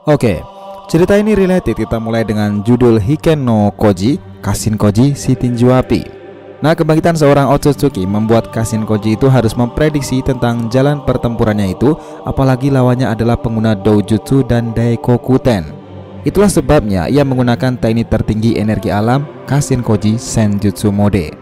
Oke, cerita ini related. Kita mulai dengan judul Hiken no Koji, Kashin Koji si tinju api. Nah, kebangkitan seorang Otsutsuki membuat Kashin Koji itu harus memprediksi tentang jalan pertempurannya itu, apalagi lawannya adalah pengguna doujutsu dan daikokuten. Itulah sebabnya ia menggunakan teknik tertinggi energi alam, Kashin Koji Senjutsu Mode.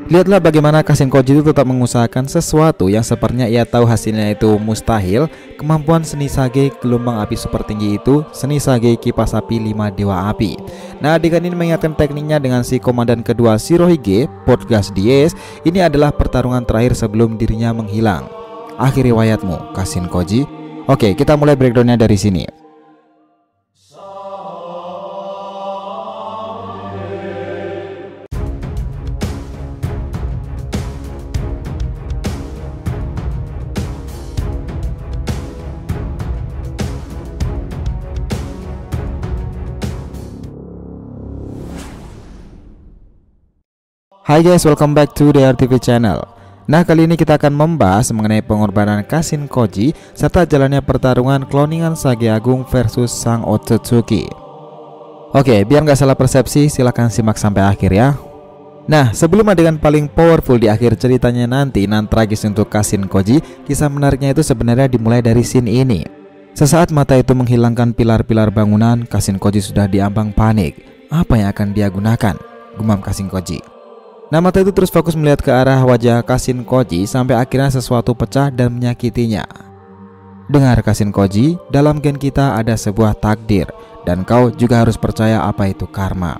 Lihatlah bagaimana Kashin Koji itu tetap mengusahakan sesuatu yang sepertinya ia tahu hasilnya itu mustahil. Kemampuan seni sage gelombang api super tinggi itu, seni sage kipas api 5 dewa api. Nah, adegan ini mengingatkan tekniknya dengan si komandan kedua Shirohige, Podcast Dies. Ini adalah pertarungan terakhir sebelum dirinya menghilang. Akhir riwayatmu, Kashin Koji. Oke, kita mulai breakdownnya dari sini. Hai guys, welcome back to the RTV channel. Nah, kali ini kita akan membahas mengenai pengorbanan Kashin Koji serta jalannya pertarungan kloningan Sage Agung versus sang Otsutsuki. Oke, biar nggak salah persepsi, silahkan simak sampai akhir ya. Nah, sebelum adegan paling powerful di akhir ceritanya nanti nan tragis untuk Kashin Koji, kisah menariknya itu sebenarnya dimulai dari scene ini. Sesaat mata itu menghilangkan pilar-pilar bangunan, Kashin Koji sudah diambang panik. Apa yang akan dia gunakan? Gumam Kashin Koji. Nah, mata itu terus fokus melihat ke arah wajah Kashin Koji sampai akhirnya sesuatu pecah dan menyakitinya. Dengar Kashin Koji, dalam gen kita ada sebuah takdir dan kau juga harus percaya apa itu karma.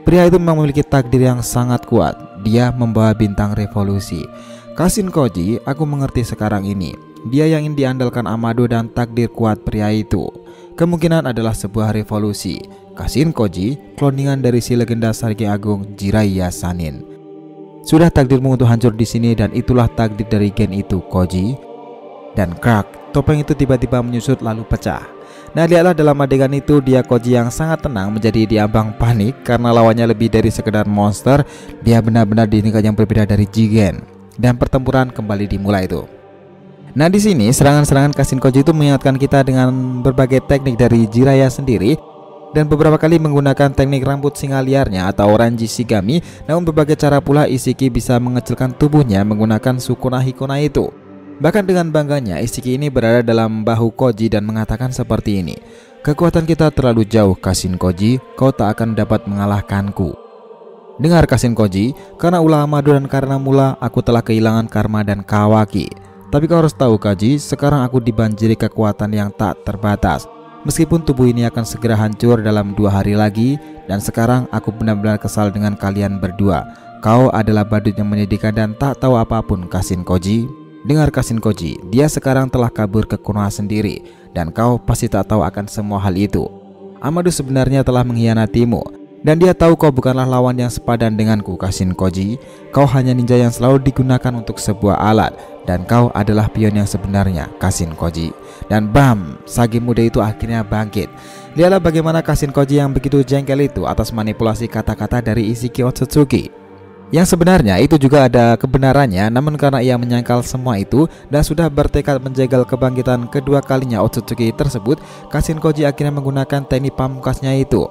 Pria itu memang memiliki takdir yang sangat kuat. Dia membawa bintang revolusi. Kashin Koji, aku mengerti sekarang ini. Dia yang ingin diandalkan Amado dan takdir kuat pria itu. Kemungkinan adalah sebuah revolusi. Kashin Koji, kloningan dari si legenda Sage Agung Jiraiya Sannin. Sudah takdirmu untuk hancur di sini dan itulah takdir dari gen itu, Koji. Dan krak, topeng itu tiba-tiba menyusut lalu pecah. Nah, lihatlah dalam adegan itu dia Koji yang sangat tenang menjadi diambang panik karena lawannya lebih dari sekedar monster. Dia benar-benar di tingkat yang berbeda dari Jigen. Dan pertempuran kembali dimulai itu. Nah, di sini serangan-serangan Kashin Koji itu mengingatkan kita dengan berbagai teknik dari Jiraiya sendiri. Dan beberapa kali menggunakan teknik rambut singa liarnya atau Oranji Shigami. Namun berbagai cara pula Ishiki bisa mengecilkan tubuhnya menggunakan Sukuna Hikona itu. Bahkan dengan bangganya Ishiki ini berada dalam bahu Koji dan mengatakan seperti ini, kekuatan kita terlalu jauh Kashin Koji, kau tak akan dapat mengalahkanku. Dengar Kashin Koji, karena ulah Amado dan karena mula aku telah kehilangan karma dan Kawaki. Tapi kau harus tahu Koji, sekarang aku dibanjiri kekuatan yang tak terbatas. Meskipun tubuh ini akan segera hancur dalam 2 hari lagi. Dan sekarang aku benar-benar kesal dengan kalian berdua. Kau adalah badut yang menyedihkan dan tak tahu apapun Kashin Koji. Dengar Kashin Koji, dia sekarang telah kabur ke Konoha sendiri. Dan kau pasti tak tahu akan semua hal itu. Amado sebenarnya telah mengkhianatimu. Dan dia tahu kau bukanlah lawan yang sepadan denganku Kashin Koji. Kau hanya ninja yang selalu digunakan untuk sebuah alat. Dan kau adalah pion yang sebenarnya Kashin Koji. Dan bam, Sage muda itu akhirnya bangkit. Lihatlah bagaimana Kashin Koji yang begitu jengkel itu atas manipulasi kata-kata dari Ishiki Otsutsuki. Yang sebenarnya itu juga ada kebenarannya. Namun karena ia menyangkal semua itu dan sudah bertekad menjegal kebangkitan kedua kalinya Otsutsuki tersebut, Kashin Koji akhirnya menggunakan teknik pamungkasnya itu.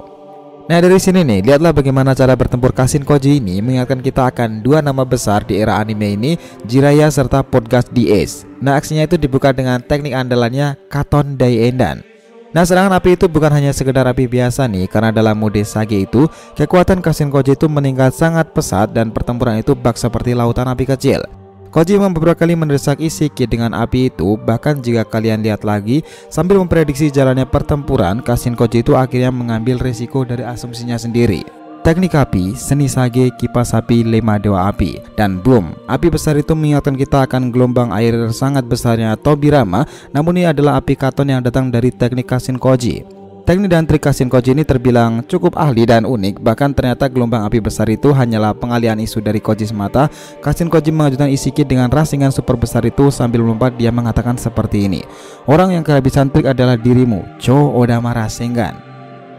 Nah, dari sini nih, lihatlah bagaimana cara bertempur Kashin Koji ini mengingatkan kita akan 2 nama besar di era anime ini, Jiraiya serta Podcast Dies. Nah, aksinya itu dibuka dengan teknik andalannya Katon Daiedan. Nah, serangan api itu bukan hanya sekedar api biasa nih, karena dalam mode Sage itu, kekuatan Kashin Koji itu meningkat sangat pesat dan pertempuran itu bak seperti lautan api kecil. Koji beberapa kali mendesak Ishiki dengan api itu. Bahkan jika kalian lihat lagi, sambil memprediksi jalannya pertempuran, Kashin Koji itu akhirnya mengambil risiko dari asumsinya sendiri. Teknik api, seni Sage, kipas api, 5 dewa api. Dan boom, api besar itu mengingatkan kita akan gelombang air sangat besarnya Tobirama. Namun ini adalah api katon yang datang dari teknik Kashin Koji. Teknik dan trik Kashin Koji ini terbilang cukup ahli dan unik. Bahkan ternyata gelombang api besar itu hanyalah pengalihan isu dari Koji semata. Kashin Koji mengajukan Ishiki dengan rasingan super besar itu. Sambil melompat dia mengatakan seperti ini, orang yang kehabisan trik adalah dirimu, Cho Odama Rasengan.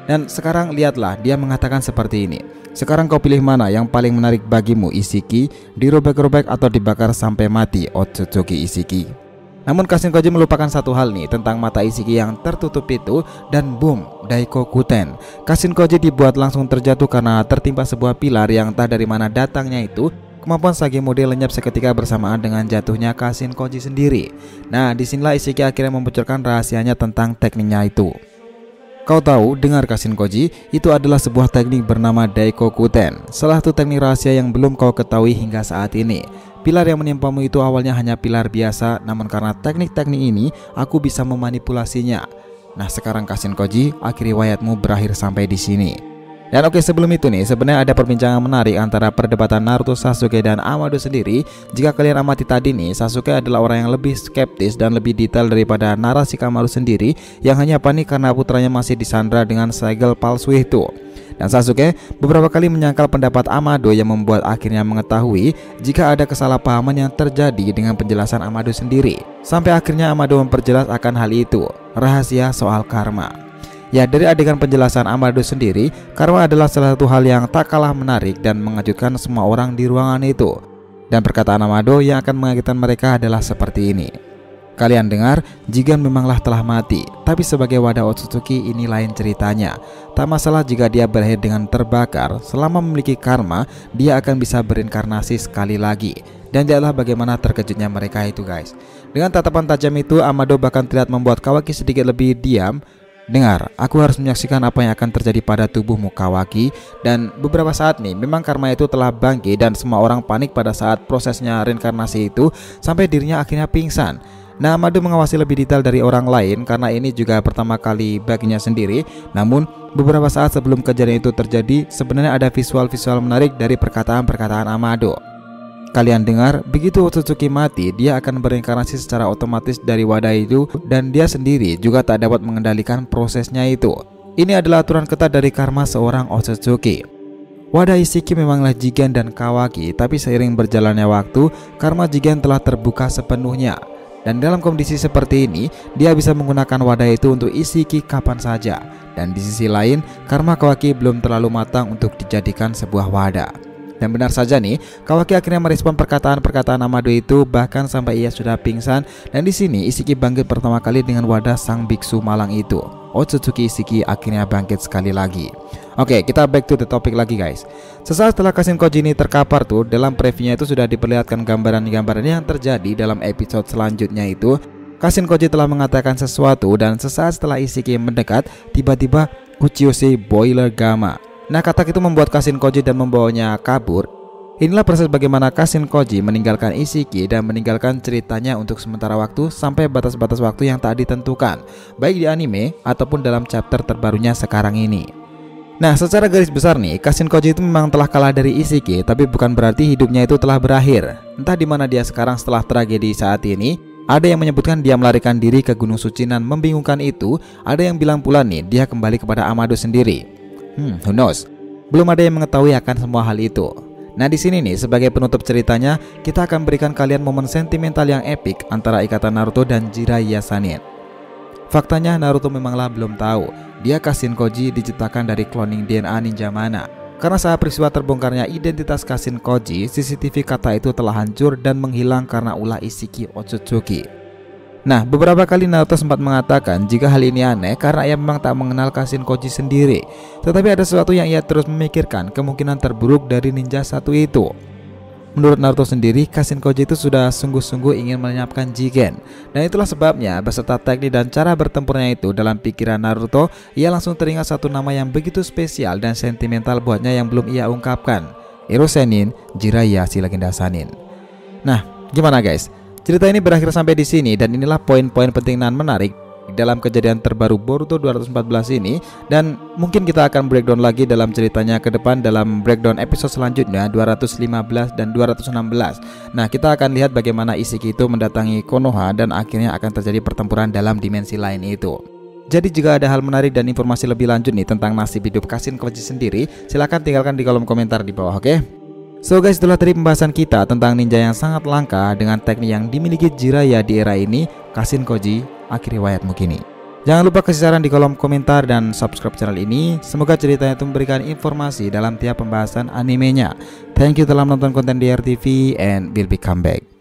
Dan sekarang lihatlah, dia mengatakan seperti ini, sekarang kau pilih mana yang paling menarik bagimu Ishiki, dirobek-robek atau dibakar sampai mati Otsutsuki Ishiki. Namun Kashin Koji melupakan satu hal nih tentang mata Ishiki yang tertutup itu, dan boom, Daikokuten. Kashin Koji dibuat langsung terjatuh karena tertimpa sebuah pilar yang entah dari mana datangnya itu. Kemampuan Sagemode lenyap seketika bersamaan dengan jatuhnya Kashin Koji sendiri. Nah, disinilah Ishiki akhirnya membocorkan rahasianya tentang tekniknya itu. Kau tahu, dengar Kashin Koji, itu adalah sebuah teknik bernama Daikokuten. Salah satu teknik rahasia yang belum kau ketahui hingga saat ini. Pilar yang menimpamu itu awalnya hanya pilar biasa, namun karena teknik-teknik ini, aku bisa memanipulasinya. Nah, sekarang Kashin Koji, akhir riwayatmu berakhir sampai di sini. Dan oke, sebelum itu nih, sebenarnya ada perbincangan menarik antara perdebatan Naruto, Sasuke, dan Amado sendiri. Jika kalian amati tadi nih, Sasuke adalah orang yang lebih skeptis dan lebih detail daripada narasi Kamaru sendiri, yang hanya panik karena putranya masih disandra dengan segel palsu itu. Dan Sasuke beberapa kali menyangkal pendapat Amado yang membuat akhirnya mengetahui jika ada kesalahpahaman yang terjadi dengan penjelasan Amado sendiri. Sampai akhirnya Amado memperjelas akan hal itu, rahasia soal karma. Ya, dari adegan penjelasan Amado sendiri, karma adalah salah satu hal yang tak kalah menarik dan mengejutkan semua orang di ruangan itu. Dan perkataan Amado yang akan mengagetkan mereka adalah seperti ini. Kalian dengar, Jigen memanglah telah mati, tapi sebagai wadah Otsutsuki ini lain ceritanya. Tak masalah jika dia berakhir dengan terbakar, selama memiliki karma, dia akan bisa berinkarnasi sekali lagi. Dan lihatlah bagaimana terkejutnya mereka itu guys. Dengan tatapan tajam itu, Amado bahkan terlihat membuat Kawaki sedikit lebih diam. Dengar, aku harus menyaksikan apa yang akan terjadi pada tubuhmu Kawaki. Dan beberapa saat nih, memang karma itu telah bangkit dan semua orang panik pada saat prosesnya reinkarnasi itu, sampai dirinya akhirnya pingsan. Nah, Amado mengawasi lebih detail dari orang lain karena ini juga pertama kali baginya sendiri. Namun, beberapa saat sebelum kejadian itu terjadi, sebenarnya ada visual-visual menarik dari perkataan-perkataan Amado. Kalian dengar, begitu Otsutsuki mati, dia akan berinkarnasi secara otomatis dari wadah itu, dan dia sendiri juga tak dapat mengendalikan prosesnya itu. Ini adalah aturan ketat dari karma seorang Otsutsuki. Wadah Ishiki memanglah Jigen dan Kawaki, tapi seiring berjalannya waktu, karma Jigen telah terbuka sepenuhnya. Dan dalam kondisi seperti ini, dia bisa menggunakan wadah itu untuk Ishiki kapan saja. Dan di sisi lain, karma Kawaki belum terlalu matang untuk dijadikan sebuah wadah. Dan benar saja nih, Kawaki akhirnya merespon perkataan-perkataan Amado itu, bahkan sampai ia sudah pingsan. Dan di sini Ishiki bangkit pertama kali dengan wadah sang biksu malang itu. Otsutsuki Ishiki akhirnya bangkit sekali lagi. Oke, kita back to the topic lagi guys. Sesaat setelah Kashin Koji ini terkapar tuh, dalam previewnya itu sudah diperlihatkan gambaran-gambaran yang terjadi dalam episode selanjutnya itu. Kashin Koji telah mengatakan sesuatu, dan sesaat setelah Ishiki mendekat, tiba-tiba Kuchiyose Boiler Gamma. Nah, kata itu membuat Kashin Koji dan membawanya kabur. Inilah proses bagaimana Kashin Koji meninggalkan Ishiki dan meninggalkan ceritanya untuk sementara waktu sampai batas-batas waktu yang tak ditentukan, baik di anime ataupun dalam chapter terbarunya sekarang ini. Nah, secara garis besar nih, Kashin Koji itu memang telah kalah dari Ishiki, tapi bukan berarti hidupnya itu telah berakhir. Entah di mana dia sekarang setelah tragedi saat ini. Ada yang menyebutkan dia melarikan diri ke Gunung Suci dan membingungkan itu. Ada yang bilang pula nih, dia kembali kepada Amado sendiri. Who knows? Belum ada yang mengetahui akan semua hal itu. Nah, di sini nih, sebagai penutup ceritanya, kita akan berikan kalian momen sentimental yang epik antara ikatan Naruto dan Jiraiya Sannin. Faktanya Naruto memanglah belum tahu dia Kashin Koji diciptakan dari cloning DNA ninja mana. Karena saat peristiwa terbongkarnya identitas Kashin Koji, CCTV kata itu telah hancur dan menghilang karena ulah Ishiki Otsutsuki. Nah, beberapa kali Naruto sempat mengatakan jika hal ini aneh karena ia memang tak mengenal Kashin Koji sendiri. Tetapi ada sesuatu yang ia terus memikirkan, kemungkinan terburuk dari ninja satu itu. Menurut Naruto sendiri, Kashin Koji itu sudah sungguh-sungguh ingin melenyapkan Jigen. Dan itulah sebabnya beserta teknik dan cara bertempurnya itu, dalam pikiran Naruto, ia langsung teringat satu nama yang begitu spesial dan sentimental buatnya yang belum ia ungkapkan. Ero Sennin, Jiraiya si legenda Sannin. Nah, gimana guys? Cerita ini berakhir sampai di sini, dan inilah poin-poin penting dan menarik dalam kejadian terbaru Boruto 214 ini. Dan mungkin kita akan breakdown lagi dalam ceritanya ke depan dalam breakdown episode selanjutnya 215 dan 216. Nah, kita akan lihat bagaimana Ishiki itu mendatangi Konoha dan akhirnya akan terjadi pertempuran dalam dimensi lain itu. Jadi jika ada hal menarik dan informasi lebih lanjut nih tentang nasib hidup Kashin Koji sendiri, silahkan tinggalkan di kolom komentar di bawah, oke? So guys, itulah tadi pembahasan kita tentang ninja yang sangat langka dengan teknik yang dimiliki Jiraiya di era ini, Kashin Koji, akhir riwayatmu kini. Jangan lupa kasih saran di kolom komentar dan subscribe channel ini. Semoga ceritanya itu memberikan informasi dalam tiap pembahasan animenya. Thank you telah menonton konten DRTV and we'll be come back.